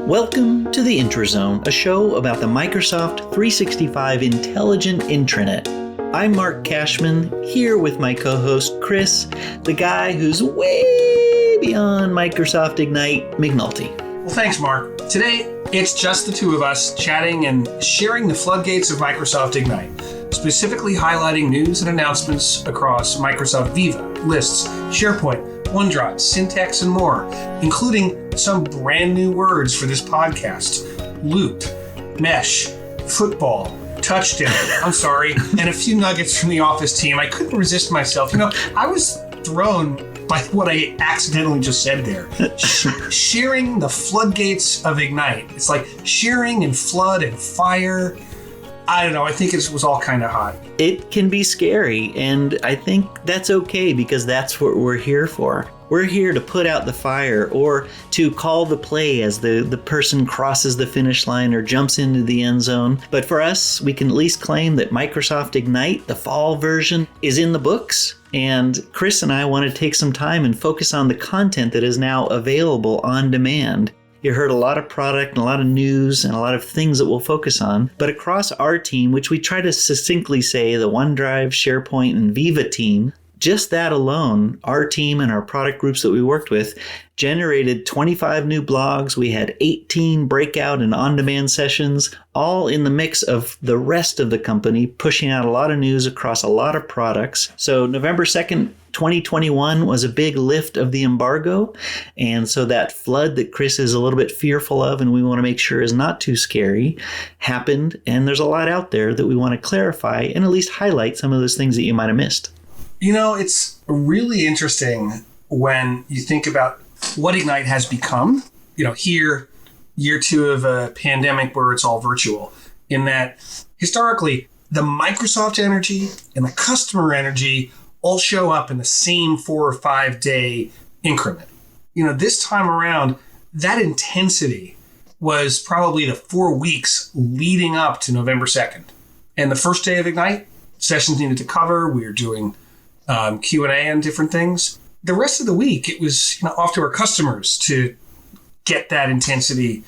Welcome to the Intrazone, a show about the Microsoft 365 Intelligent Intranet. I'm Mark Cashman, here with my co-host Chris, the guy who's way beyond Microsoft Ignite, McNulty. Well, thanks, Mark. Today, it's just the two of us chatting and sharing the floodgates of Microsoft Ignite, specifically highlighting news and announcements across Microsoft Viva, Lists, SharePoint, OneDrive, Syntex, and more, including some brand new words for this podcast: loop, mesh, football, touchdown, and a few nuggets from the Office team. I couldn't resist myself. I was thrown by what I accidentally just said there. Sharing the floodgates of Ignite. It's like sharing and flood and fire. I don't know. I think it was all kind of hot. It can be scary, and I think that's okay because that's what we're here for. We're here to put out the fire or to call the play as the person crosses the finish line or jumps into the end zone. But for us, we can at least claim that Microsoft Ignite, the fall version, is in the books. And Chris and I want to take some time and focus on the content that is now available on demand. You heard a lot of product and a lot of news and a lot of things that we'll focus on. But across our team, which we try to succinctly say the OneDrive, SharePoint, and Viva team, just that alone, our team and our product groups that we worked with generated 25 new blogs. We had 18 breakout and on-demand sessions, all in the mix of the rest of the company, pushing out a lot of news across a lot of products. So November 2nd, 2021 was a big lift of the embargo. And so that flood that Chris is a little bit fearful of and we want to make sure is not too scary happened. And there's a lot out there that we want to clarify and at least highlight some of those things that you might have missed. It's really interesting when you think about what Ignite has become, here, year two of a pandemic where it's all virtual, in that historically, the Microsoft energy and the customer energy all show up in the same 4 or 5 day increment. This time around, that intensity was probably the 4 weeks leading up to November 2nd. And the first day of Ignite, sessions needed to cover. We were doing Q&A and different things. The rest of the week, it was off to our customers to get that intensity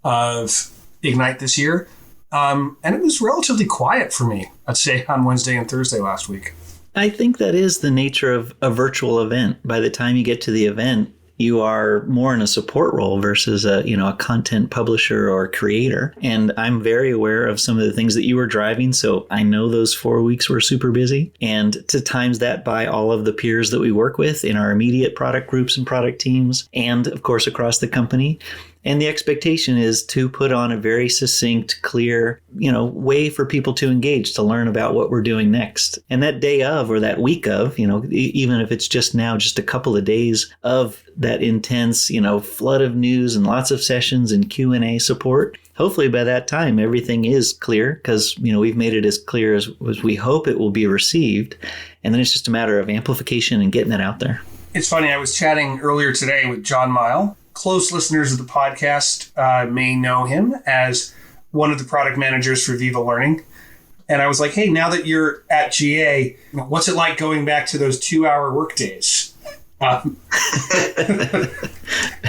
of Ignite this year. And it was relatively quiet for me, I'd say, on Wednesday and Thursday last week. I think that is the nature of a virtual event. By the time you get to the event, you are more in a support role versus a content publisher or creator. And I'm very aware of some of the things that you were driving. So I know those 4 weeks were super busy. And to times that by all of the peers that we work with in our immediate product groups and product teams, and of course across the company. And the expectation is to put on a very succinct, clear, way for people to engage, to learn about what we're doing next. And that day of, or that week of, even if it's just a couple of days of that intense, flood of news and lots of sessions and Q&A support, hopefully by that time, everything is clear because, we've made it as clear as we hope it will be received. And then it's just a matter of amplification and getting it out there. It's funny. I was chatting earlier today with John Mile. Close listeners of the podcast may know him as one of the product managers for Viva Learning. And I was like, hey, now that you're at GA, what's it like going back to those 2-hour work days?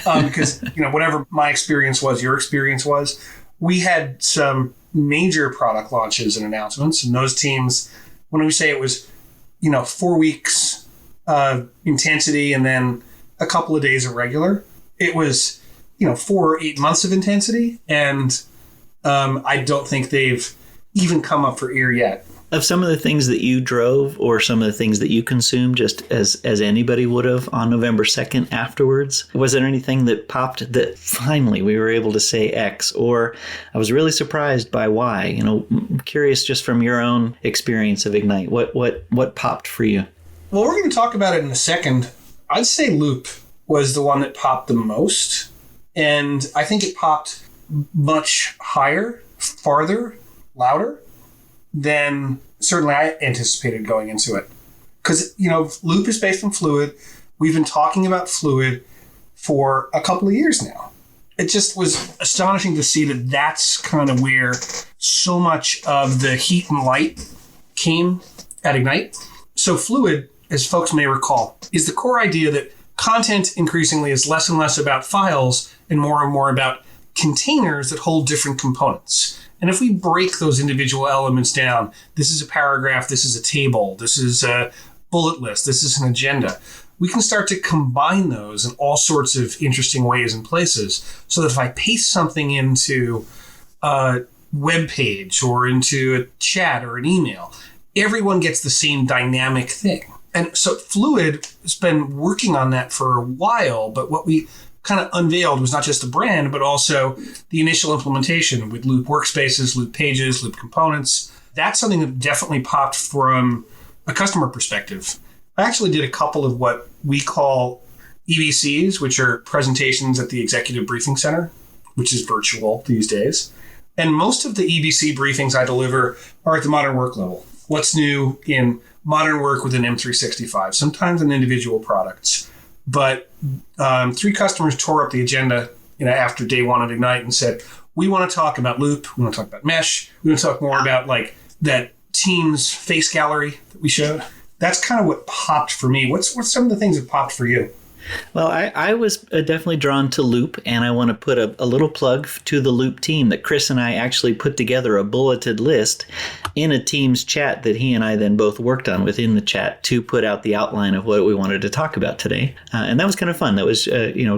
Because, whatever my experience was, your experience was, we had some major product launches and announcements. And those teams, when we say it was, 4 weeks of intensity and then a couple of days of regular, it was, 4 or 8 months of intensity. And I don't think they've even come up for air yet. Of some of the things that you drove or some of the things that you consumed just as anybody would have on November 2nd afterwards, was there anything that popped that finally we were able to say X, or I was really surprised by Y? I'm curious just from your own experience of Ignite, what popped for you? Well, we're going to talk about it in a second. I'd say Loop was the one that popped the most. And I think it popped much higher, farther, louder than certainly I anticipated going into it. Because, Loop is based on Fluid. We've been talking about Fluid for a couple of years now. It just was astonishing to see that that's kind of where so much of the heat and light came at Ignite. So Fluid, as folks may recall, is the core idea that content increasingly is less and less about files and more about containers that hold different components. And if we break those individual elements down, this is a paragraph, this is a table, this is a bullet list, this is an agenda, we can start to combine those in all sorts of interesting ways and places, so that if I paste something into a web page or into a chat or an email, everyone gets the same dynamic thing. And so Fluid has been working on that for a while, but what we kind of unveiled was not just the brand, but also the initial implementation with Loop workspaces, Loop pages, Loop components. That's something that definitely popped from a customer perspective. I actually did a couple of what we call EBCs, which are presentations at the Executive Briefing Center, which is virtual these days. And most of the EBC briefings I deliver are at the modern work level. What's new in modern work within M365, sometimes in individual products. But 3 customers tore up the agenda after day 1 of Ignite and said, we want to talk about Loop, we want to talk about Mesh, we want to talk more about like that Teams face gallery that we showed. That's kind of what popped for me. What's some of the things that popped for you? Well, I was definitely drawn to Loop, and I want to put a little plug to the Loop team that Chris and I actually put together a bulleted list in a Teams chat that he and I then both worked on within the chat to put out the outline of what we wanted to talk about today. And that was kind of fun. That was,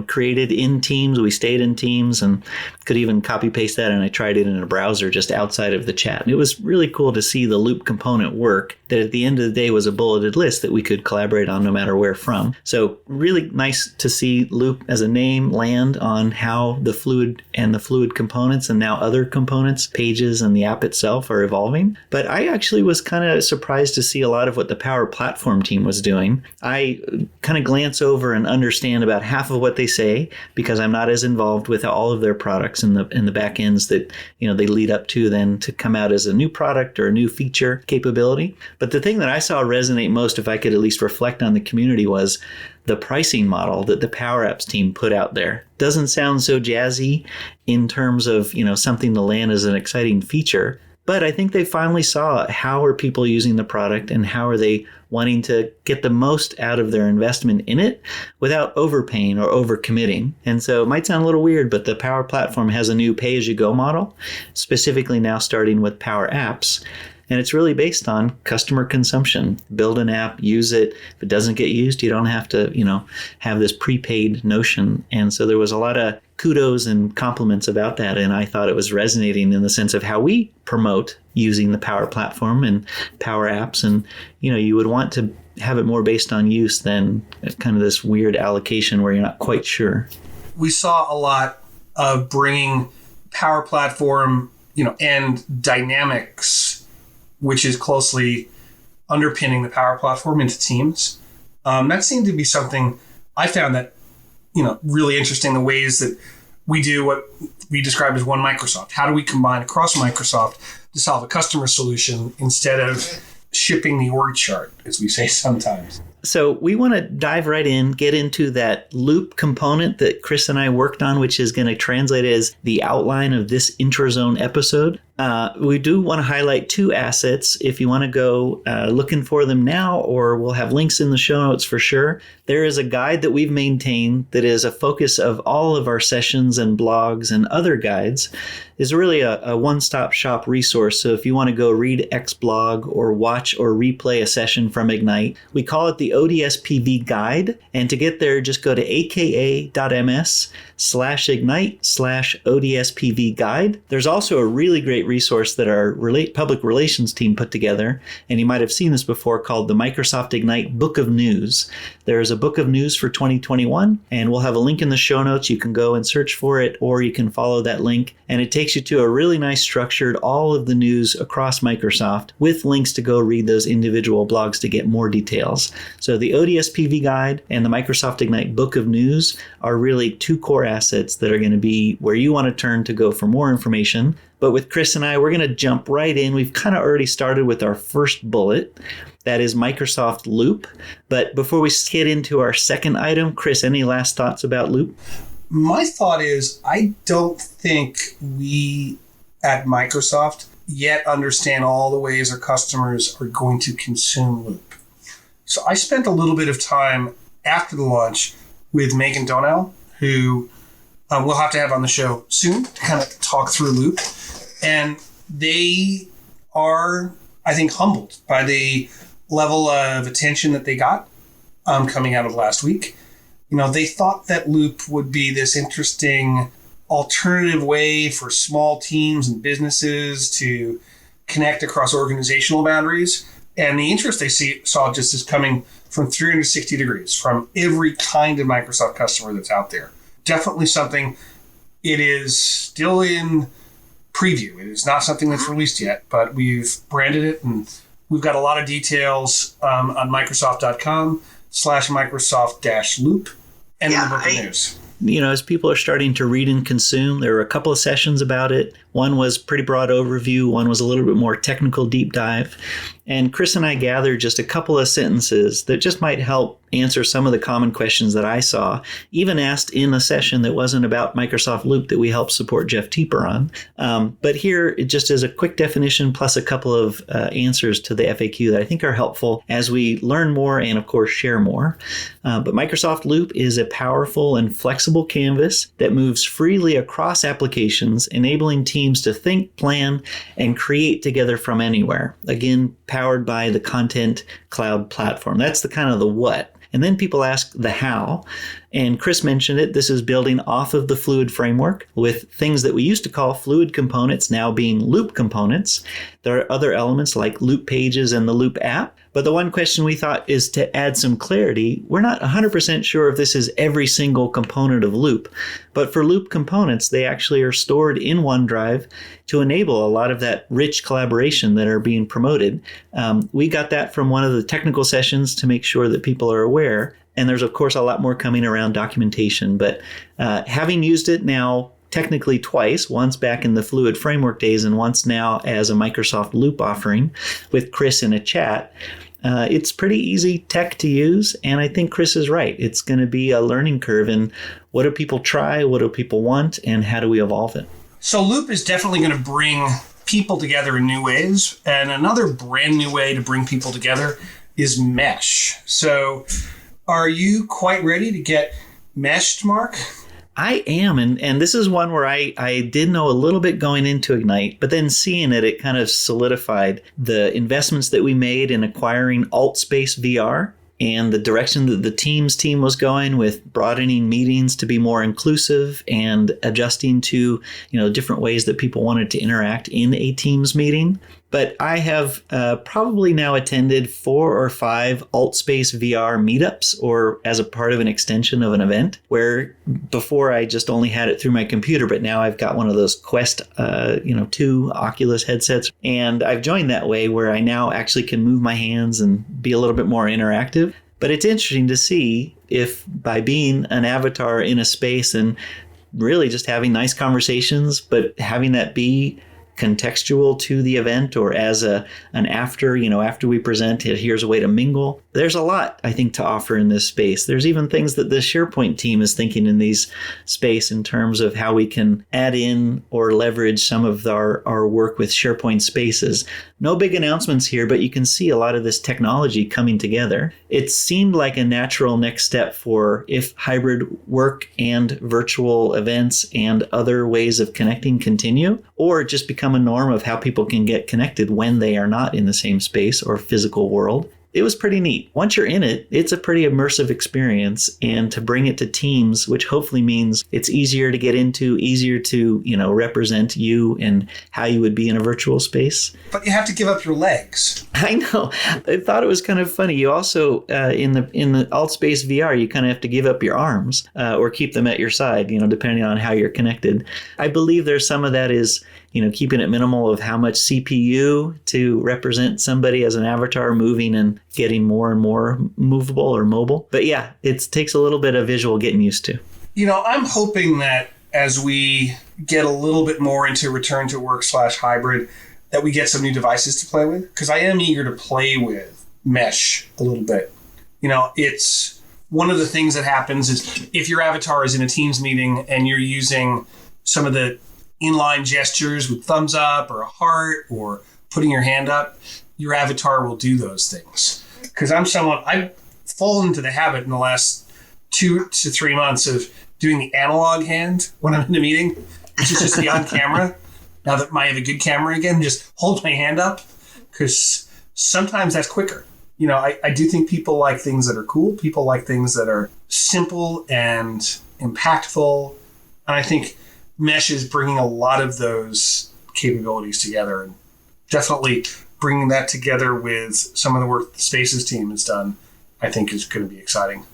created in Teams. We stayed in Teams and could even copy paste that, and I tried it in a browser just outside of the chat. And it was really cool to see the Loop component work, that at the end of the day was a bulleted list that we could collaborate on no matter where from. So really nice to see Loop as a name land on how the Fluid and the Fluid components and now other components, pages and the app itself are evolving. But I actually was kind of surprised to see a lot of what the Power Platform team was doing. I kind of glance over and understand about half of what they say because I'm not as involved with all of their products in the back ends that they lead up to then to come out as a new product or a new feature capability. But the thing that I saw resonate most, if I could at least reflect on the community, was the pricing model that the Power Apps team put out there. Doesn't sound so jazzy in terms of, something to land as an exciting feature, but I think they finally saw how are people using the product and how are they wanting to get the most out of their investment in it without overpaying or overcommitting. And so it might sound a little weird, but the Power Platform has a new pay-as-you-go model, specifically now starting with Power Apps. And it's really based on customer consumption. Build an app, use it. If it doesn't get used, you don't have to, have this prepaid notion. And so there was a lot of kudos and compliments about that. And I thought it was resonating in the sense of how we promote using the Power Platform and Power Apps. And, you would want to have it more based on use than kind of this weird allocation where you're not quite sure. We saw a lot of bringing Power Platform, and Dynamics, which is closely underpinning the Power Platform, into Teams. That seemed to be something I found that, really interesting, the ways that we do what we described as one Microsoft. How do we combine across Microsoft to solve a customer solution instead of shipping the org chart, as we say sometimes? So we want to dive right in, get into that Loop component that Chris and I worked on, which is going to translate as the outline of this IntroZone episode. We do want to highlight 2 assets if you want to go looking for them now, or we'll have links in the show notes for sure. There is a guide that we've maintained that is a focus of all of our sessions and blogs and other guides. Is really a one-stop shop resource. So if you want to go read X blog or watch or replay a session from Ignite, we call it the ODSPV guide. And to get there, just go to aka.ms/ignite/ODSPV guide. There's also a really great resource that our public relations team put together, and you might have seen this before, called the Microsoft Ignite Book of News. There's a book of news for 2021, and we'll have a link in the show notes. You can go and search for it, or you can follow that link, and it takes you to a really nice structured all of the news across Microsoft with links to go read those individual blogs to get more details. So the ODSPV guide and the Microsoft Ignite Book of News are really 2 core assets that are going to be where you want to turn to go for more information. But with Chris and I, we're going to jump right in. We've kind of already started with our first bullet. That is Microsoft Loop. But before we get into our second item, Chris, any last thoughts about Loop? My thought is, I don't think we at Microsoft yet understand all the ways our customers are going to consume Loop. So I spent a little bit of time after the launch with Megan Donnell, who we'll have to have on the show soon to kind of talk through Loop. And they are, I think, humbled by the level of attention that they got coming out of last week. They thought that Loop would be this interesting alternative way for small teams and businesses to connect across organizational boundaries. And the interest they saw just is coming from 360 degrees from every kind of Microsoft customer that's out there. Definitely something. It is still in preview. It is not something that's released yet, but we've branded it and we've got a lot of details on Microsoft.com/Microsoft-Loop and in the book of news. As people are starting to read and consume, there were a couple of sessions about it. One was pretty broad overview. One was a little bit more technical deep dive. And Chris and I gathered just a couple of sentences that just might help answer some of the common questions that I saw, even asked in a session that wasn't about Microsoft Loop that we helped support Jeff Tieper on. But here, it just is a quick definition plus a couple of answers to the FAQ that I think are helpful as we learn more and, of course, share more. But Microsoft Loop is a powerful and flexible canvas that moves freely across applications, enabling teams to think, plan, and create together from anywhere. Again, powered by the Content Cloud platform. That's the kind of the what. And then people ask the how. And Chris mentioned it. This is building off of the Fluid framework with things that we used to call Fluid components now being Loop components. There are other elements like Loop pages and the Loop app. But the one question we thought is to add some clarity. We're not 100% sure if this is every single component of Loop. But for Loop components, they actually are stored in OneDrive to enable a lot of that rich collaboration that are being promoted. We got that from one of the technical sessions to make sure that people are aware. And there's, of course, a lot more coming around documentation. But having used it now technically twice, once back in the Fluid framework days and once now as a Microsoft Loop offering with Chris in a chat, it's pretty easy tech to use. And I think Chris is right. It's going to be a learning curve in what do people try, what do people want, and how do we evolve it? So Loop is definitely going to bring people together in new ways. And another brand new way to bring people together is Mesh. So are you quite ready to get meshed, Mark? I am, and this is one where I did know a little bit going into Ignite, but then seeing it kind of solidified the investments that we made in acquiring AltSpace VR and the direction that the Teams team was going with broadening meetings to be more inclusive and adjusting to different ways that people wanted to interact in a Teams meeting. But I have probably now attended 4 or 5 AltSpace VR meetups or as a part of an extension of an event where before I just only had it through my computer, but now I've got one of those Quest 2 Oculus headsets. And I've joined that way where I now actually can move my hands and be a little bit more interactive. But it's interesting to see if by being an avatar in a space and really just having nice conversations, but having that be contextual to the event or as an after we present it, here's a way to mingle. There's a lot, I think, to offer in this space. There's even things that the SharePoint team is thinking in these space in terms of how we can add in or leverage some of our work with SharePoint spaces. No big announcements here, but you can see a lot of this technology coming together. It seemed like a natural next step for if hybrid work and virtual events and other ways of connecting continue, or just become a norm of how people can get connected when they are not in the same space or physical world. It was pretty neat. Once you're in it, it's a pretty immersive experience. And to bring it to Teams, which hopefully means it's easier to get into, easier to, represent you and how you would be in a virtual space. But you have to give up your legs. I know. I thought it was kind of funny. You also, in the AltSpace VR, you kind of have to give up your arms or keep them at your side, depending on how you're connected. I believe there's some of that is, keeping it minimal of how much CPU to represent somebody as an avatar moving and getting more and more movable or mobile. But yeah, it takes a little bit of visual getting used to. I'm hoping that as we get a little bit more into return to work /hybrid, that we get some new devices to play with, because I am eager to play with Mesh a little bit. It's one of the things that happens is if your avatar is in a Teams meeting and you're using some of the inline gestures with thumbs up or a heart or putting your hand up, your avatar will do those things. Because I've fallen into the habit in the last 2 to 3 months of doing the analog hand when I'm in a meeting, which is just be on camera. Now that I have a good camera again, just hold my hand up, because sometimes that's quicker. I do think people like things that are cool. People like things that are simple and impactful. And I think Mesh is bringing a lot of those capabilities together, and definitely bringing that together with some of the work the Spaces team has done, I think is going to be exciting.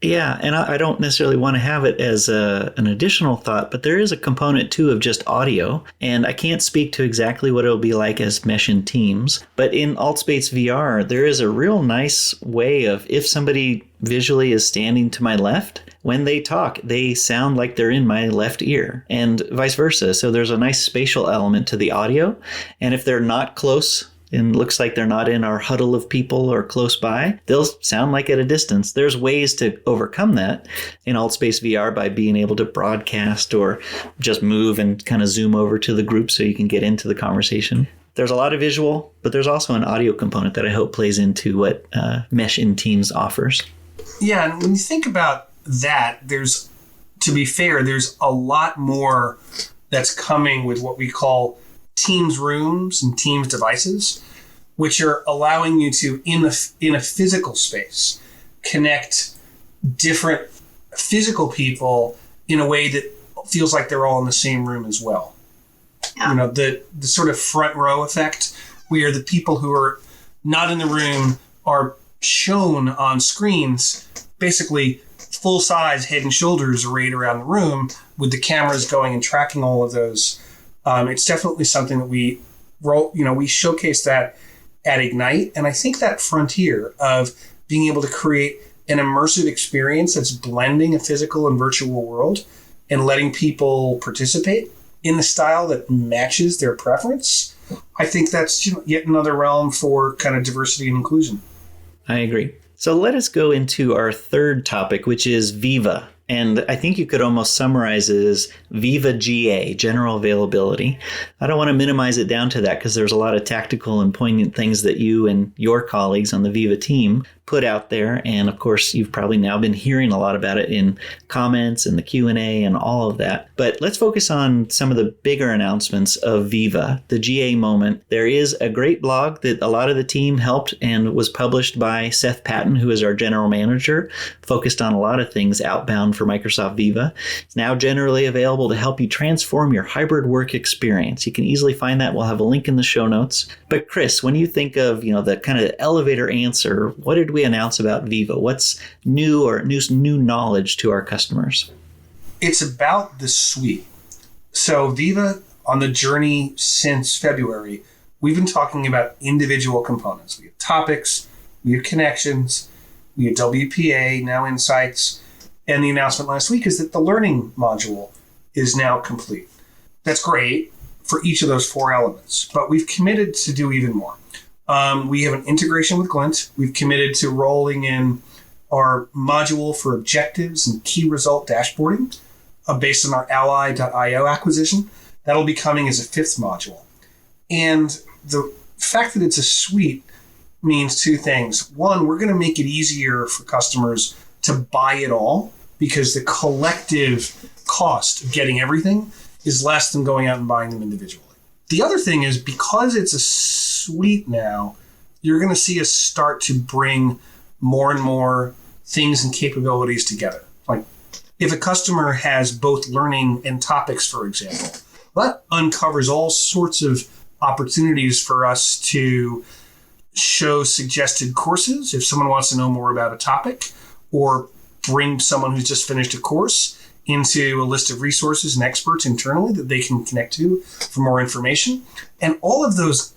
Yeah, and I don't necessarily want to have it as an additional thought, but there is a component too of just audio, and I can't speak to exactly what it'll be like as Mesh in Teams, but in AltSpace VR, there is a real nice way of, if somebody visually is standing to my left, when they talk, they sound like they're in my left ear, and vice versa. So there's a nice spatial element to the audio, and if they're not close, and looks like they're not in our huddle of people or close by, they'll sound like at a distance. There's ways to overcome that in AltSpace VR by being able to broadcast or just move and kind of zoom over to the group so you can get into the conversation. There's a lot of visual, but there's also an audio component that I hope plays into what Mesh in Teams offers. Yeah, and when you think about that, to be fair, there's a lot more that's coming with what we call Teams rooms and Teams devices, which are allowing you to, in a physical space, connect different physical people in a way that feels like they're all in the same room as well. Yeah. The sort of front row effect, where the people who are not in the room are shown on screens, basically full size head and shoulders arrayed around the room with the cameras going and tracking all of those. It's definitely something that we showcase that at Ignite. And I think that frontier of being able to create an immersive experience that's blending a physical and virtual world and letting people participate in the style that matches their preference, I think that's yet another realm for kind of diversity and inclusion. I agree. So let us go into our third topic, which is Viva. And I think you could almost summarize it as Viva GA, general availability. I don't want to minimize it down to that because there's a lot of tactical and poignant things that you and your colleagues on the Viva team put out there. And of course, you've probably now been hearing a lot about it in comments and the Q&A and all of that. But let's focus on some of the bigger announcements of Viva, the GA moment. There is a great blog that a lot of the team helped and was published by Seth Patton, who is our general manager, focused on a lot of things outbound for Microsoft Viva. It's now generally available to help you transform your hybrid work experience. You can easily find that. We'll have a link in the show notes. But Chris, when you think of, the kind of elevator answer, what did we announce about Viva? What's new or new knowledge to our customers? It's about the suite. So Viva, on the journey since February, we've been talking about individual components. We have topics, we have connections, we have WPA, now insights, and the announcement last week is that the learning module is now complete. That's great for each of those four elements, but we've committed to do even more. We have an integration with Glint. We've committed to rolling in our module for objectives and key result dashboarding based on our ally.io acquisition. That'll be coming as a fifth module. And the fact that it's a suite means two things. One, we're going to make it easier for customers to buy it all because the collective cost of getting everything is less than going out and buying them individually. The other thing is, because it's a suite now, you're going to see us start to bring more and more things and capabilities together. Like if a customer has both learning and topics, for example, that uncovers all sorts of opportunities for us to show suggested courses if someone wants to know more about a topic, or bring someone who's just finished a course into a list of resources and experts internally that they can connect to for more information. And all of those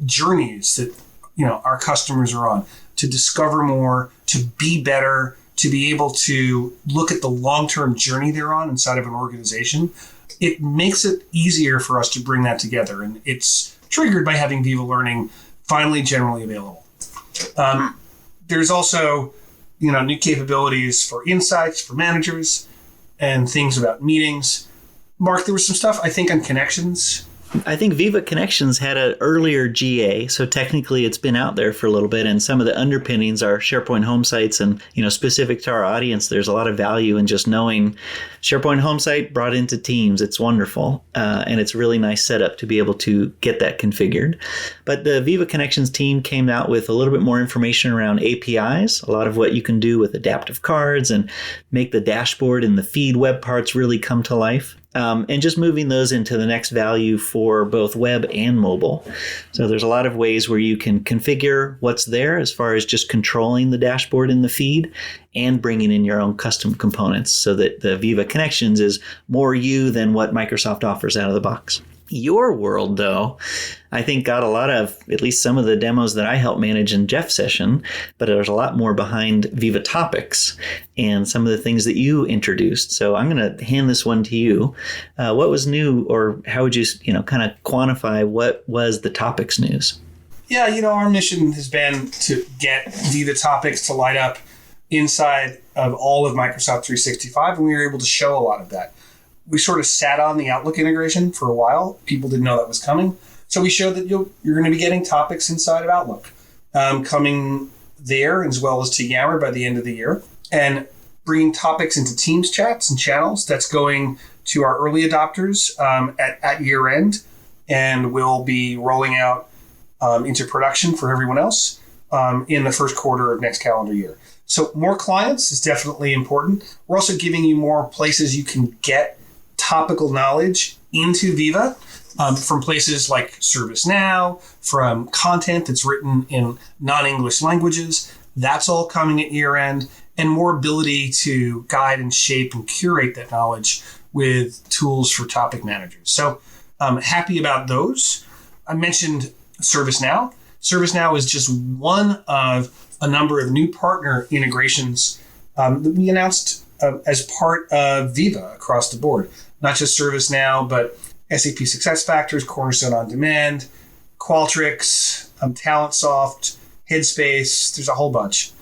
journeys that our customers are on to discover more, to be better, to be able to look at the long-term journey they're on inside of an organization, it makes it easier for us to bring that together. And it's triggered by having Viva Learning finally generally available. There's also new capabilities for insights for managers and things about meetings. Mark, there was some stuff I think on connections I think Viva Connections had an earlier GA, so technically it's been out there for a little bit, and some of the underpinnings are SharePoint home sites, and specific to our audience, there's a lot of value in just knowing SharePoint home site brought into Teams. It's wonderful, and it's a really nice setup to be able to get that configured. But the Viva Connections team came out with a little bit more information around APIs, a lot of what you can do with adaptive cards and make the dashboard and the feed web parts really come to life. And just moving those into the next value for both web and mobile. So there's a lot of ways where you can configure what's there as far as just controlling the dashboard and the feed and bringing in your own custom components so that the Viva Connections is more you than what Microsoft offers out of the box. Your world, though, I think got a lot of, at least some of the demos that I helped manage in Jeff's session, but there's a lot more behind Viva Topics and some of the things that you introduced. So I'm going to hand this one to you. What was new, or how would you, kind of quantify what was the Topics news? Yeah, our mission has been to get Viva Topics to light up inside of all of Microsoft 365, and we were able to show a lot of that. We sort of sat on the Outlook integration for a while. People didn't know that was coming. So we showed that you're going to be getting topics inside of Outlook coming there, as well as to Yammer by the end of the year, and bringing topics into Teams chats and channels. That's going to our early adopters at year end, and will be rolling out into production for everyone else in the first quarter of next calendar year. So more clients is definitely important. We're also giving you more places you can get topical knowledge into Viva from places like ServiceNow, from content that's written in non-English languages. That's all coming at year end, and more ability to guide and shape and curate that knowledge with tools for topic managers. So I'm happy about those. I mentioned ServiceNow. ServiceNow is just one of a number of new partner integrations that we announced as part of Viva across the board. Not just ServiceNow, but SAP SuccessFactors, Cornerstone On Demand, Qualtrics, Talentsoft, Headspace. There's a whole bunch.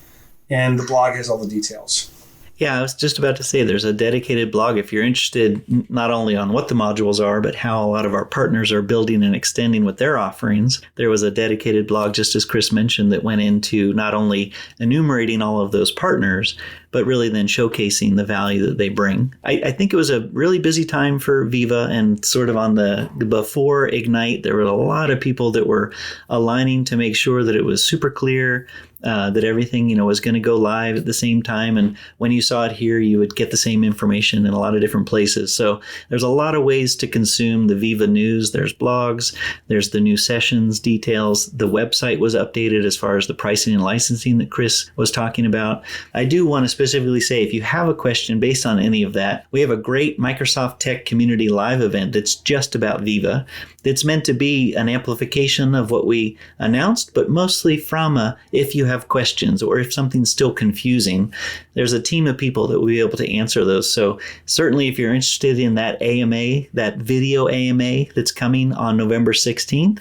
And the blog has all the details. Yeah, I was just about to say there's a dedicated blog if you're interested not only on what the modules are, but how a lot of our partners are building and extending with their offerings. There was a dedicated blog, just as Chris mentioned, that went into not only enumerating all of those partners, but really then showcasing the value that they bring. I think it was a really busy time for Viva, and sort of on the before Ignite, there were a lot of people that were aligning to make sure that it was super clear, that everything, was going to go live at the same time. And when you saw it here, you would get the same information in a lot of different places. So there's a lot of ways to consume the Viva news. There's blogs, there's the new sessions details. The website was updated as far as the pricing and licensing that Chris was talking about. I do want to specifically say, if you have a question based on any of that, we have a great Microsoft Tech Community Live event that's just about Viva. It's meant to be an amplification of what we announced, but mostly from if you have questions or if something's still confusing, there's a team of people that will be able to answer those. So certainly if you're interested in that AMA, that video AMA that's coming on November 16th,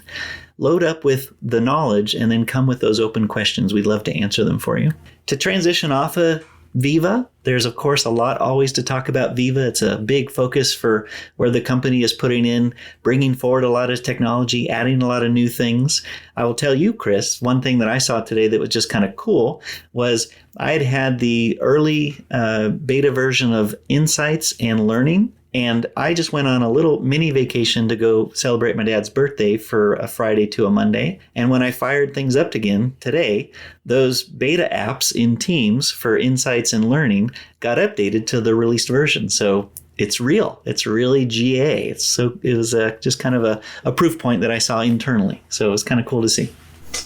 load up with the knowledge and then come with those open questions. We'd love to answer them for you. To transition off of Viva, there's of course a lot always to talk about Viva. It's a big focus for where the company is putting in, bringing forward a lot of technology, adding a lot of new things. I will tell you, Chris, one thing that I saw today that was just kind of cool was I'd had the early beta version of Insights and Learning. And I just went on a little mini vacation to go celebrate my dad's birthday for a Friday to a Monday. And when I fired things up again today, those beta apps in Teams for Insights and Learning got updated to the released version. So it's real. It's really GA. It was just kind of a proof point that I saw internally. So it was kind of cool to see.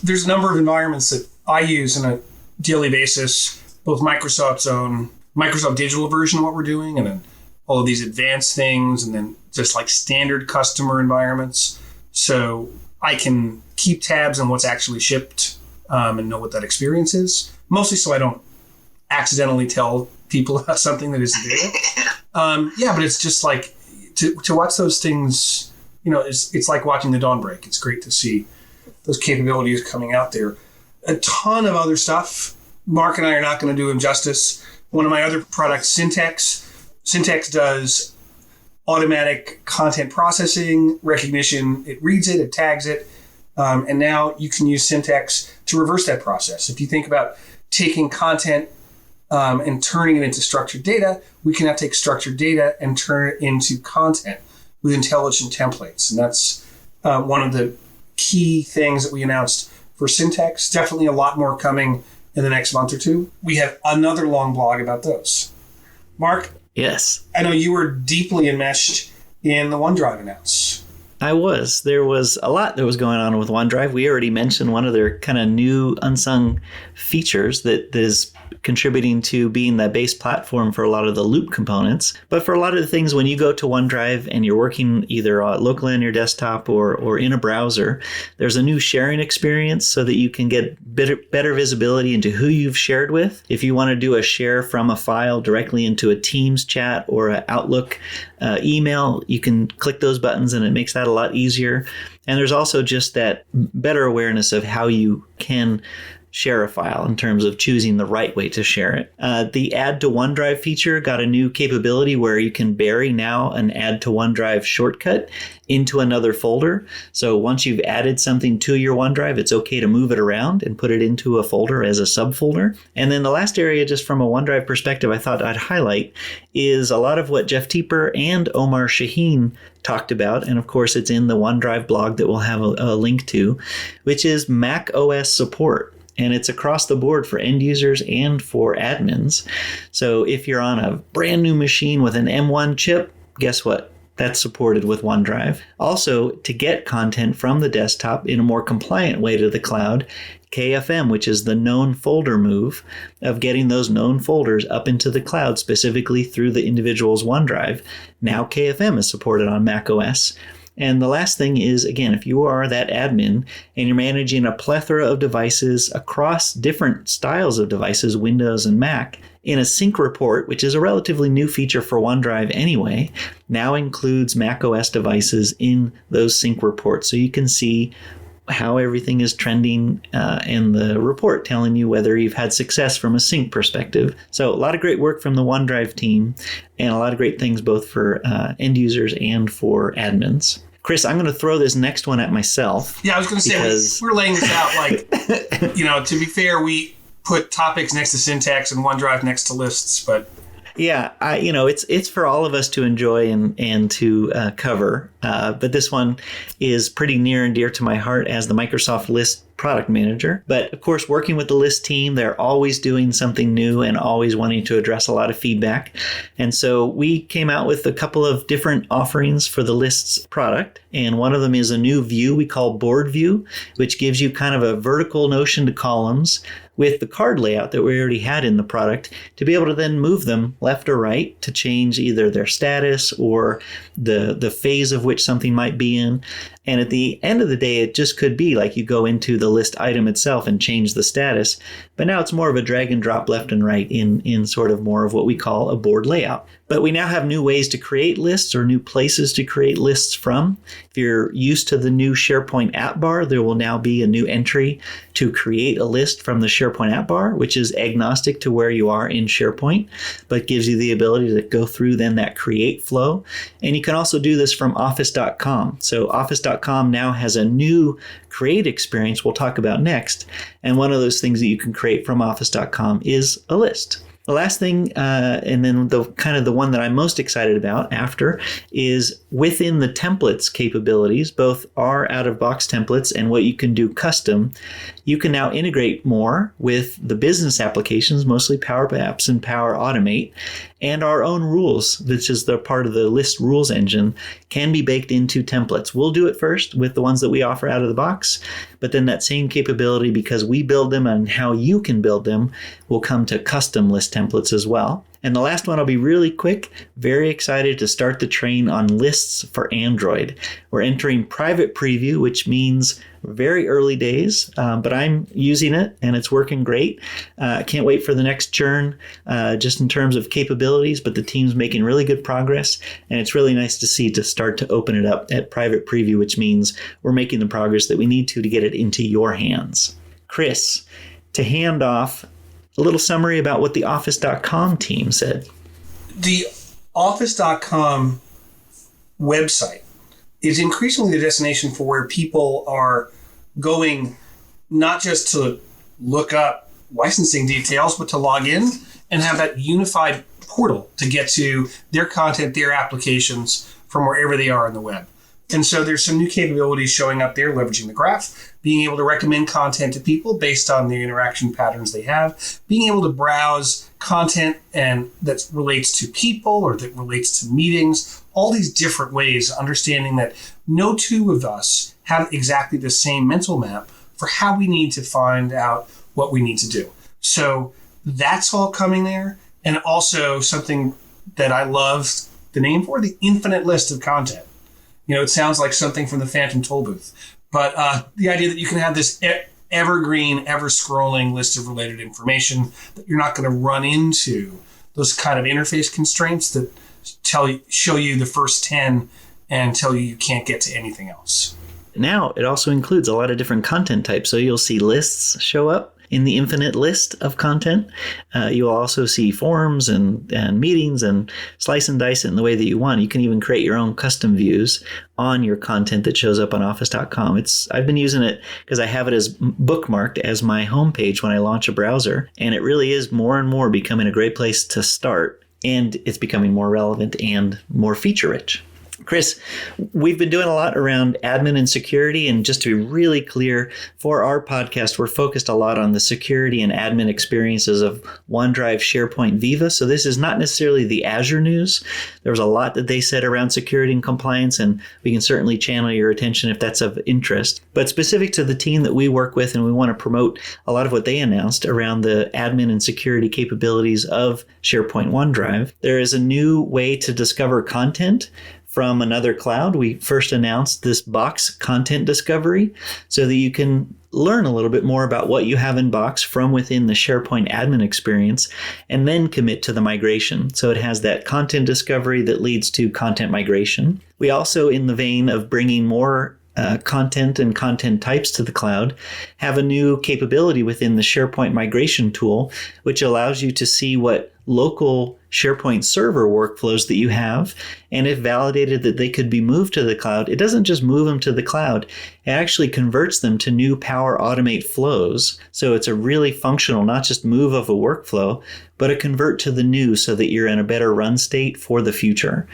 There's a number of environments that I use on a daily basis, both Microsoft's own Microsoft Digital version of what we're doing, and then all of these advanced things, and then just like standard customer environments. So I can keep tabs on what's actually shipped and know what that experience is, mostly so I don't accidentally tell people about something that isn't there. But it's just like to watch those things, it's like watching the dawn break. It's great to see those capabilities coming out there. A ton of other stuff. Mark and I are not going to do them justice. One of my other products, Syntex does automatic content processing, recognition. It reads it, it tags it, and now you can use Syntex to reverse that process. If you think about taking content and turning it into structured data, we can now take structured data and turn it into content with intelligent templates. And that's one of the key things that we announced for Syntex. Definitely a lot more coming in the next month or two. We have another long blog about those. Mark? Yes. I know you were deeply enmeshed in the OneDrive announce. I was. There was a lot that was going on with OneDrive. We already mentioned one of their kind of new unsung features that is contributing to being the base platform for a lot of the Loop components. But for a lot of the things, when you go to OneDrive and you're working either locally on your desktop or in a browser, there's a new sharing experience so that you can get better visibility into who you've shared with. If you want to do a share from a file directly into a Teams chat or an Outlook email, you can click those buttons and it makes that a lot easier. And there's also just that better awareness of how you can share a file in terms of choosing the right way to share it. The Add to OneDrive feature got a new capability where you can bury now an Add to OneDrive shortcut into another folder. So once you've added something to your OneDrive, it's okay to move it around and put it into a folder as a subfolder. And then the last area, just from a OneDrive perspective, I thought I'd highlight is a lot of what Jeff Teeper and Omar Shaheen talked about. And of course, it's in the OneDrive blog that we'll have a link to, which is Mac OS support. And it's across the board for end users and for admins. So if you're on a brand new machine with an M1 chip, guess what? That's supported with OneDrive. Also, to get content from the desktop in a more compliant way to the cloud, KFM, which is the known folder move of getting those known folders up into the cloud specifically through the individual's OneDrive. Now KFM is supported on macOS. And the last thing is, again, if you are that admin and you're managing a plethora of devices across different styles of devices, Windows and Mac, in a sync report, which is a relatively new feature for OneDrive anyway, now includes macOS devices in those sync reports. So you can see how everything is trending in the report telling you whether you've had success from a sync perspective. So a lot of great work from the OneDrive team and a lot of great things both for end users and for admins. Chris, I'm going to throw this next one at myself. Yeah, I was going to say, we're laying this out like, to be fair, we put topics next to Syntex and OneDrive next to lists, but... Yeah, it's for all of us to enjoy and to cover. But this one is pretty near and dear to my heart as the Microsoft List product manager. But of course, working with the List team, they're always doing something new and always wanting to address a lot of feedback. And so we came out with a couple of different offerings for the Lists product. And one of them is a new view we call Board View, which gives you kind of a vertical notion to columns with the card layout that we already had in the product to be able to then move them left or right to change either their status or the phase of which something might be in. And at the end of the day, it just could be like you go into the list item itself and change the status. But now it's more of a drag and drop left and right in sort of more of what we call a board layout. But we now have new ways to create lists or new places to create lists from. If you're used to the new SharePoint app bar, there will now be a new entry to create a list from the SharePoint app bar, which is agnostic to where you are in SharePoint, but gives you the ability to go through then that create flow. And you can also do this from office.com. So office.com now has a new create experience we'll talk about next. And one of those things that you can create from office.com is a list. The last thing, and then the one that I'm most excited about after, is within the templates capabilities, both our out-of-box templates and what you can do custom, you can now integrate more with the business applications, mostly Power Apps and Power Automate, and our own rules, which is the part of the List rules engine, can be baked into templates. We'll do it first with the ones that we offer out of the box, but then that same capability, because we build them and how you can build them, will come to custom list templates as well. And the last one, I'll be really quick. Very excited to start the train on lists for Android. We're entering private preview, which means very early days, but I'm using it and it's working great. Can't wait for the next churn, just in terms of capabilities, but the team's making really good progress. And it's really nice to see to start to open it up at private preview, which means we're making the progress that we need to get it into your hands. Chris, to hand off, a little summary about what the Office.com team said. The Office.com website is increasingly the destination for where people are going, not just to look up licensing details, but to log in and have that unified portal to get to their content, their applications from wherever they are on the web. And so there's some new capabilities showing up there, leveraging the graph, being able to recommend content to people based on the interaction patterns they have, being able to browse content and that relates to people or that relates to meetings, all these different ways, understanding that no two of us have exactly the same mental map for how we need to find out what we need to do. So that's all coming there. And also something that I love the name for, the infinite list of content. You know, it sounds like something from the Phantom Toll Booth, but the idea that you can have this evergreen, ever-scrolling list of related information, that you're not going to run into those kind of interface constraints that show you the first 10 and tell you can't get to anything else. Now, it also includes a lot of different content types, so you'll see lists show up in the infinite list of content. You'll also see forms and meetings and slice and dice it in the way that you want. You can even create your own custom views on your content that shows up on office.com. I've been using it because I have it as bookmarked as my homepage when I launch a browser, and it really is more and more becoming a great place to start, and it's becoming more relevant and more feature rich. Chris, we've been doing a lot around admin and security, and just to be really clear, for our podcast, we're focused a lot on the security and admin experiences of OneDrive, SharePoint, Viva. So this is not necessarily the Azure news. There was a lot that they said around security and compliance, and we can certainly channel your attention if that's of interest. But specific to the team that we work with, and we want to promote a lot of what they announced around the admin and security capabilities of SharePoint OneDrive, there is a new way to discover content from another cloud. We first announced this Box content discovery so that you can learn a little bit more about what you have in Box from within the SharePoint admin experience and then commit to the migration. So it has that content discovery that leads to content migration. We also, in the vein of bringing more content and content types to the cloud, have a new capability within the SharePoint migration tool, which allows you to see what local SharePoint server workflows that you have, and if validated that they could be moved to the cloud, it doesn't just move them to the cloud, it actually converts them to new Power Automate flows. So it's a really functional, not just move of a workflow, but a convert to the new so that you're in a better run state for the future.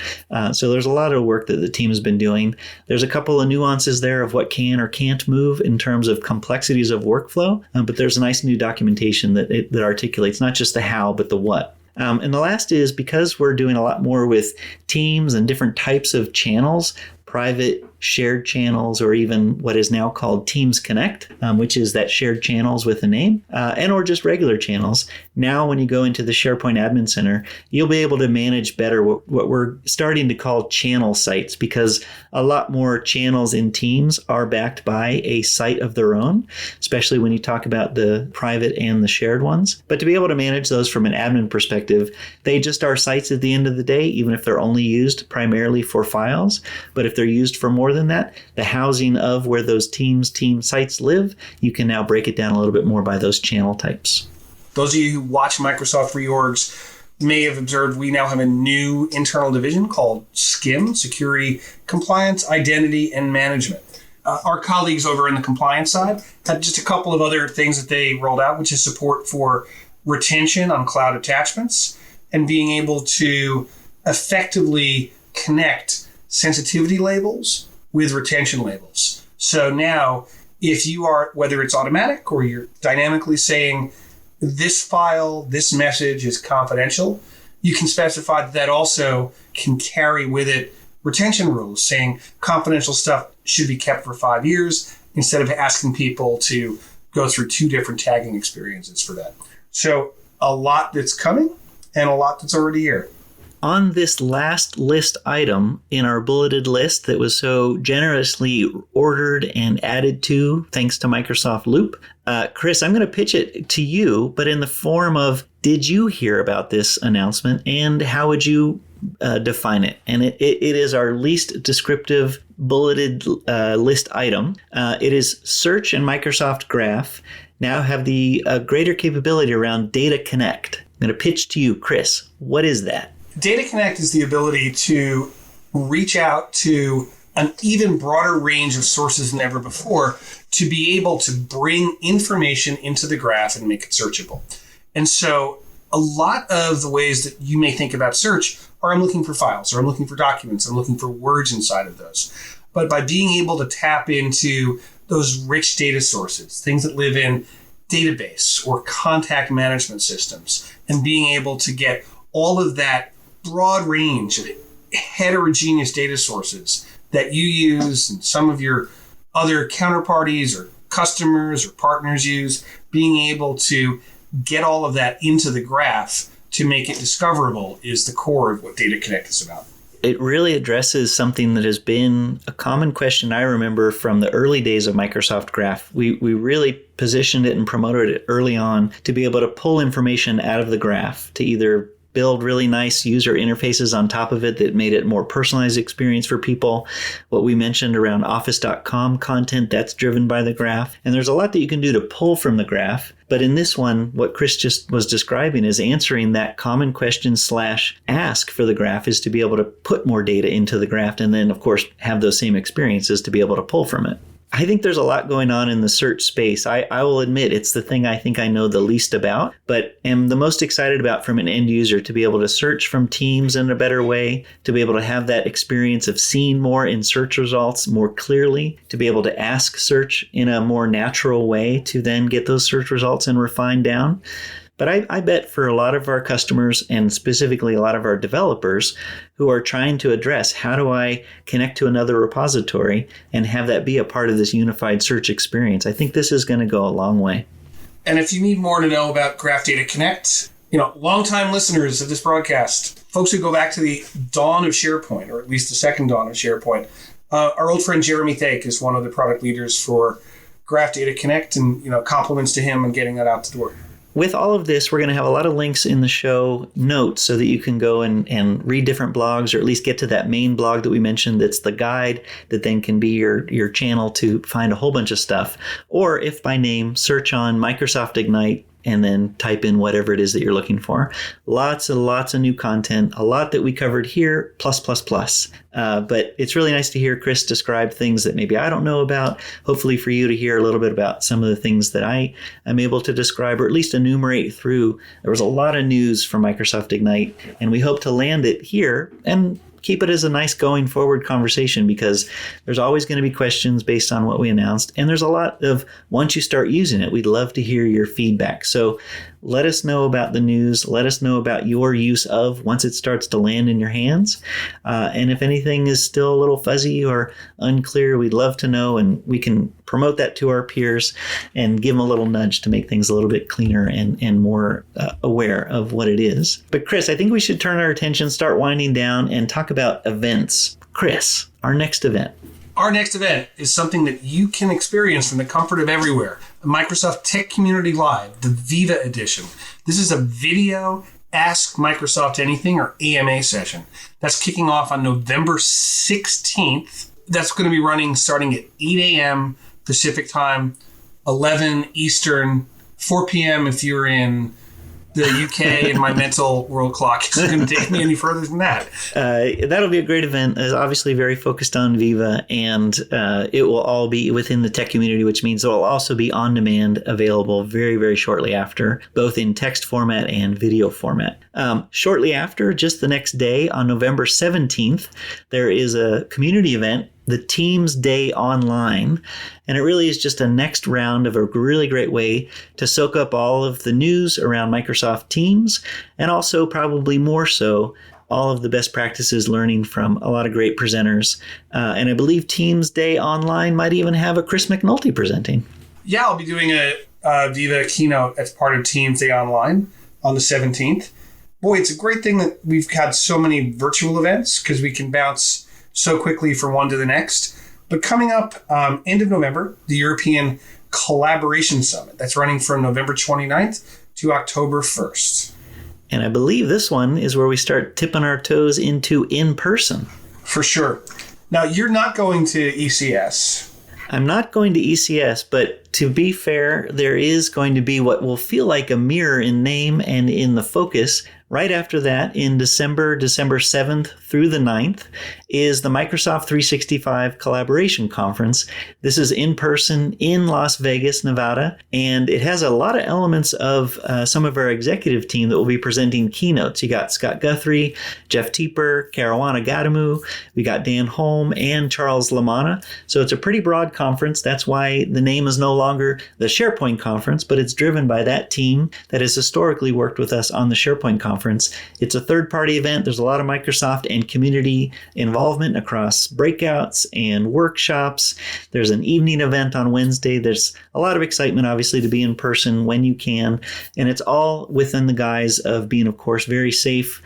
So there's a lot of work that the team has been doing. There's a couple of nuances there of what can or can't move in terms of complexities of workflow, but there's a nice new documentation that articulates not just the how, but the what. And the last is, because we're doing a lot more with teams and different types of channels, private shared channels, or even what is now called Teams Connect, which is that shared channels with a name, and or just regular channels. Now, when you go into the SharePoint Admin Center, you'll be able to manage better what we're starting to call channel sites, because a lot more channels in Teams are backed by a site of their own, especially when you talk about the private and the shared ones. But to be able to manage those from an admin perspective, they just are sites at the end of the day, even if they're only used primarily for files. But if they're used for more than that, the housing of where those team sites live, you can now break it down a little bit more by those channel types. Those of you who watch Microsoft reorgs may have observed we now have a new internal division called SCIM, Security, Compliance, Identity, and Management. Our colleagues over in the compliance side had just a couple of other things that they rolled out, which is support for retention on cloud attachments and being able to effectively connect sensitivity labels with retention labels. So now, if you are, whether it's automatic or you're dynamically saying this file, this message is confidential, you can specify that also can carry with it retention rules saying confidential stuff should be kept for 5 years instead of asking people to go through 2 different tagging experiences for that. So a lot that's coming and a lot that's already here. On this last list item in our bulleted list that was so generously ordered and added to thanks to Microsoft Loop, Chris, I'm going to pitch it to you, but in the form of, did you hear about this announcement and how would you define it? And it is our least descriptive bulleted list item. It is Search and Microsoft Graph now have the greater capability around Data Connect. I'm going to pitch to you, Chris. What is that? Data Connect is the ability to reach out to an even broader range of sources than ever before to be able to bring information into the graph and make it searchable. And so a lot of the ways that you may think about search are I'm looking for files, or I'm looking for documents, I'm looking for words inside of those. But by being able to tap into those rich data sources, things that live in database or contact management systems, and being able to get all of that broad range of heterogeneous data sources that you use and some of your other counterparties or customers or partners use, being able to get all of that into the graph to make it discoverable is the core of what Data Connect is about. It really addresses something that has been a common question I remember from the early days of Microsoft Graph. We really positioned it and promoted it early on to be able to pull information out of the graph, to either build really nice user interfaces on top of it that made it a more personalized experience for people. What we mentioned around Office.com content, that's driven by the graph. And there's a lot that you can do to pull from the graph. But in this one, what Chris just was describing is answering that common question / ask for the graph is to be able to put more data into the graph and then, of course, have those same experiences to be able to pull from it. I think there's a lot going on in the search space. I will admit it's the thing I think I know the least about, but am the most excited about from an end user to be able to search from Teams in a better way, to be able to have that experience of seeing more in search results more clearly, to be able to ask search in a more natural way to then get those search results and refine down. But I bet for a lot of our customers and specifically a lot of our developers who are trying to address how do I connect to another repository and have that be a part of this unified search experience, I think this is going to go a long way. And if you need more to know about Graph Data Connect, longtime listeners of this broadcast, folks who go back to the dawn of SharePoint, or at least the second dawn of SharePoint, our old friend Jeremy Thake is one of the product leaders for Graph Data Connect, and compliments to him on getting that out the door. With all of this, we're going to have a lot of links in the show notes so that you can go and read different blogs, or at least get to that main blog that we mentioned that's the guide that then can be your channel to find a whole bunch of stuff. Or if by name, search on Microsoft Ignite and then type in whatever it is that you're looking for. Lots and lots of new content, a lot that we covered here, plus. But it's really nice to hear Chris describe things that maybe I don't know about. Hopefully for you to hear a little bit about some of the things that I am able to describe, or at least enumerate through. There was a lot of news from Microsoft Ignite, and we hope to land it here and keep it as a nice going forward conversation, because there's always going to be questions based on what we announced. And there's a lot of, once you start using it, we'd love to hear your feedback. So let us know about the news. Let us know about your use of once it starts to land in your hands. And if anything is still a little fuzzy or unclear, we'd love to know, and we can promote that to our peers and give them a little nudge to make things a little bit cleaner and more aware of what it is. But Chris, I think we should turn our attention, start winding down, and talk about events. Chris, our next event. Our next event is something that you can experience from the comfort of everywhere. Microsoft Tech Community Live, the Viva edition. This is a video Ask Microsoft Anything, or AMA session. That's kicking off on November 16th. That's going to be running starting at 8 a.m. Pacific time, 11 Eastern, 4 p.m. if you're in the UK, and my mental world clock isn't going to take me any further than that. That'll be a great event. It's obviously very focused on Viva, and it will all be within the tech community, which means it will also be on demand, available very, very shortly after, both in text format and video format. Shortly after, just the next day, on November 17th, there is a community event, the Teams Day Online. And it really is just a next round of a really great way to soak up all of the news around Microsoft Teams, and also probably more so all of the best practices learning from a lot of great presenters. And I believe Teams Day Online might even have a Chris McNulty presenting. Yeah, I'll be doing a Viva keynote as part of Teams Day Online on the 17th. Boy, it's a great thing that we've had so many virtual events, because we can bounce so quickly from one to the next. But coming up end of November, the European Collaboration Summit. That's running from November 29th to October 1st. And I believe this one is where we start tipping our toes into in-person. For sure. Now, you're not going to ECS. I'm not going to ECS, but to be fair, there is going to be what will feel like a mirror in name and in the focus. Right after that, in December 7th through the 9th, is the Microsoft 365 Collaboration Conference. This is in person in Las Vegas, Nevada, and it has a lot of elements of some of our executive team that will be presenting keynotes. You got Scott Guthrie, Jeff Teeper, Caruana Gadamu, we got Dan Holm, and Charles Lamanna. So it's a pretty broad conference. That's why the name is no longer the SharePoint Conference, but it's driven by that team that has historically worked with us on the SharePoint Conference. It's a third-party event. There's a lot of Microsoft and community involvement across breakouts and workshops. There's an evening event on Wednesday. There's a lot of excitement, obviously, to be in person when you can. And it's all within the guise of being, of course, very safe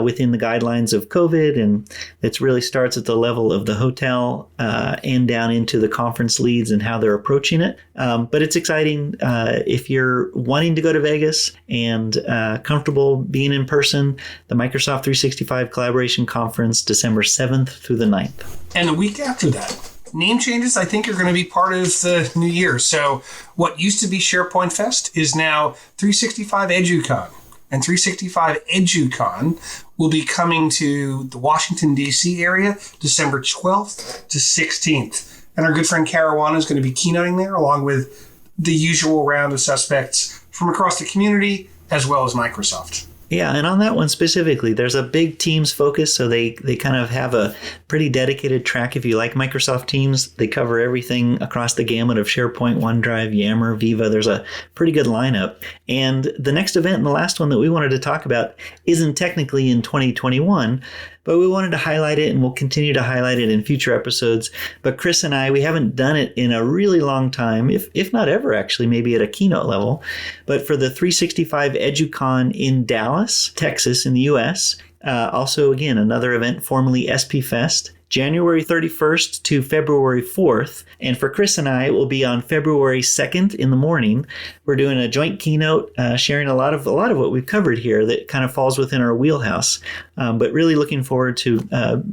within the guidelines of COVID. And it really starts at the level of the hotel and down into the conference leads and how they're approaching it. But it's exciting if you're wanting to go to Vegas and comfortable being in person. The Microsoft 365 Collaboration Conference, December 7th through the 9th. And the week after that. Name changes, I think, are going to be part of the new year. So what used to be SharePoint Fest is now 365 EduCon. And 365 EduCon will be coming to the Washington, D.C. area December 12th to 16th. And our good friend Caruana is going to be keynoting there, along with the usual round of suspects from across the community, as well as Microsoft. Yeah, and on that one specifically, there's a big Teams focus, so they kind of have a pretty dedicated track. If you like Microsoft Teams, they cover everything across the gamut of SharePoint, OneDrive, Yammer, Viva. There's a pretty good lineup. And the next event and the last one that we wanted to talk about isn't technically in 2021, but we wanted to highlight it, and we'll continue to highlight it in future episodes. But Chris and I, we haven't done it in a really long time, if not ever, actually, maybe at a keynote level. But for the 365 EduCon in Dallas, Texas, in the U.S., also, again, another event, formerly SP Fest, January 31st to February 4th. And for Chris and I, it will be on February 2nd in the morning. We're doing a joint keynote, sharing a lot of what we've covered here that kind of falls within our wheelhouse. But really looking forward to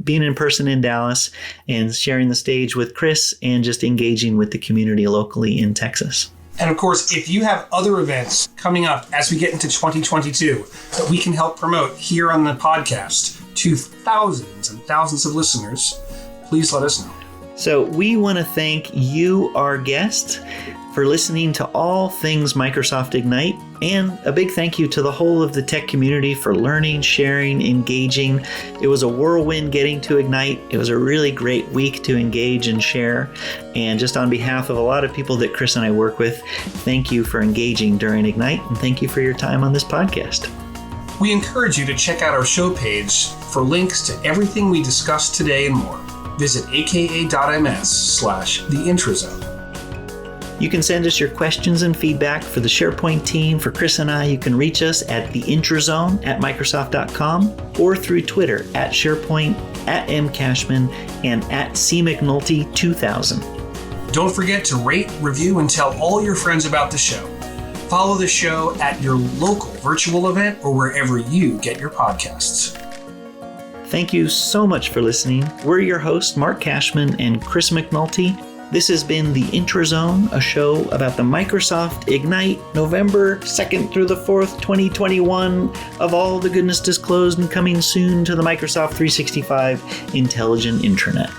being in person in Dallas and sharing the stage with Chris and just engaging with the community locally in Texas. And of course, if you have other events coming up as we get into 2022 that we can help promote here on the podcast to thousands and thousands of listeners, please let us know. So we want to thank you, our guest, for listening to all things Microsoft Ignite, and a big thank you to the whole of the tech community for learning, sharing, engaging. It was a whirlwind getting to Ignite. It was a really great week to engage and share. And just on behalf of a lot of people that Chris and I work with, thank you for engaging during Ignite, and thank you for your time on this podcast. We encourage you to check out our show page for links to everything we discussed today and more. Visit aka.ms/theintrozone. You can send us your questions and feedback for the SharePoint team. For Chris and I, you can reach us at theintrozone@microsoft.com or through Twitter at SharePoint, at mcashman, and at cmcnulty2000. Don't forget to rate, review, and tell all your friends about the show. Follow the show at your local virtual event or wherever you get your podcasts. Thank you so much for listening. We're your hosts, Mark Cashman and Chris McNulty. This has been The Introzone, a show about the Microsoft Ignite November 2nd through the 4th, 2021, of all the goodness disclosed and coming soon to the Microsoft 365 Intelligent Intranet.